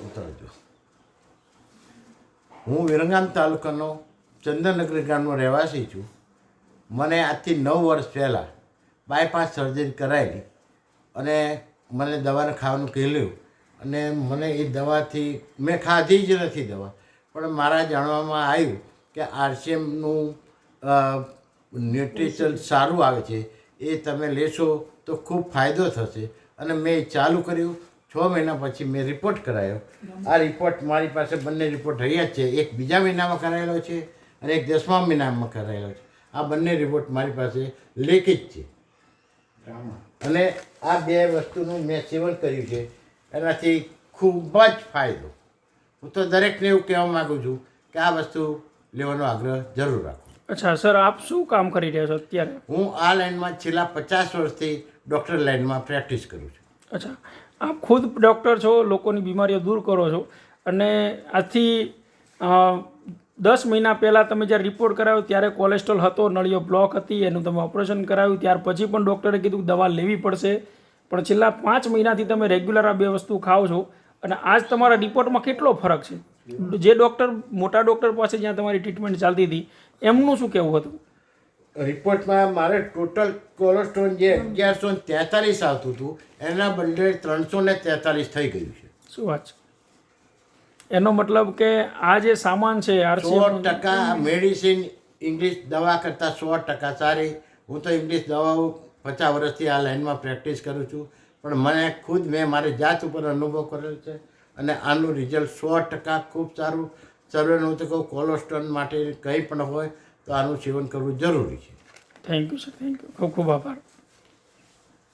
ઉતરજો. હું વિરંગામ તાલુકાનો ચંદનનગર ગામનો રહેવાસી છું. મને આજથી 9 વર્ષ પહેલાં બાયપાસ સર્જરી કરાયેલી અને મને દવાને ખાવાનું કહેલું અને મને એ દવાથી મેં ખાધી જ નથી દવા, પણ મારા જાણવામાં આવ્યું કે RCMનું ન્યુટ્રિશન સારું આવે છે, એ તમે લેશો તો ખૂબ ફાયદો થશે. અને મેં ચાલુ કર્યું. 6 મહિના પછી મેં રિપોર્ટ કરાયો. આ રિપોર્ટ મારી પાસે બંને રિપોર્ટ રહ્યા જ છે. એક બીજા મહિનામાં કરાયેલો છે અને એક 10મા મહિનામાં કરાયેલો છે. આ બંને રિપોર્ટ મારી પાસે લેખિત છે અને આ 2 વસ્તુનું મેં સેવન કર્યું છે. એનાથી ખૂબ જ ફાયદો. હું તો દરેકને એવું કહેવા માગું છું કે આ વસ્તુ લેવાનો આગ્રહ જરૂર રાખો. અચ્છા સર, આપ શું કામ કરી રહ્યા છો અત્યારે? હું આ લાઈનમાં છેલ્લા 50 વર્ષથી ડૉક્ટર લાઈનમાં પ્રેક્ટિસ કરું છું. અચ્છા, આપ ખુદ ડૉક્ટર છો, લોકોની બીમારીઓ દૂર કરો છો અને આજથી 10 મહિના પહેલાં તમે જ્યારે રિપોર્ટ કરાવ્યો ત્યારે કોલેસ્ટ્રોલ હતો, નળીઓ બ્લોક હતી, એનું તમે ઓપરેશન કરાવ્યું. ત્યાર પછી પણ ડૉક્ટરે કીધું દવા લેવી પડશે, પણ છેલ્લા 5 મહિનાથી તમે રેગ્યુલર આ 2 વસ્તુ ખાઓ છો અને આજ તમારા રિપોર્ટમાં કેટલો ફરક છે. જે ડૉક્ટર, મોટા ડૉક્ટર પાસે જ્યાં તમારી ટ્રીટમેન્ટ ચાલતી હતી, એમનું શું કહેવું હતું? રિપોર્ટમાં મારે ટોટલ કોલેસ્ટ્રોલ જે 1143 આવતું હતું એના બદલે 343 થઈ ગયું છે. શું વાત છે? એનો મતલબ કે આ જે સામાન છે 100% મેડિસિન ઇંગ્લિશ દવા કરતાં 100% સારી. હું તો ઇંગ્લિશ દવાઓ 50 વર્ષથી આ લાઈનમાં પ્રેક્ટિસ કરું છું, પણ મને ખુદ મેં મારી જાત ઉપર અનુભવ કરેલો છે અને આનું રિઝલ્ટ 100% ખૂબ સારું. સર્વેને હું તો કહું, કોલેસ્ટ્રોલ માટે કંઈ પણ હોય તો આનું સેવન કરવું જરૂરી છે. Thank you sir, thank you, ખૂબ ખૂબ આભાર.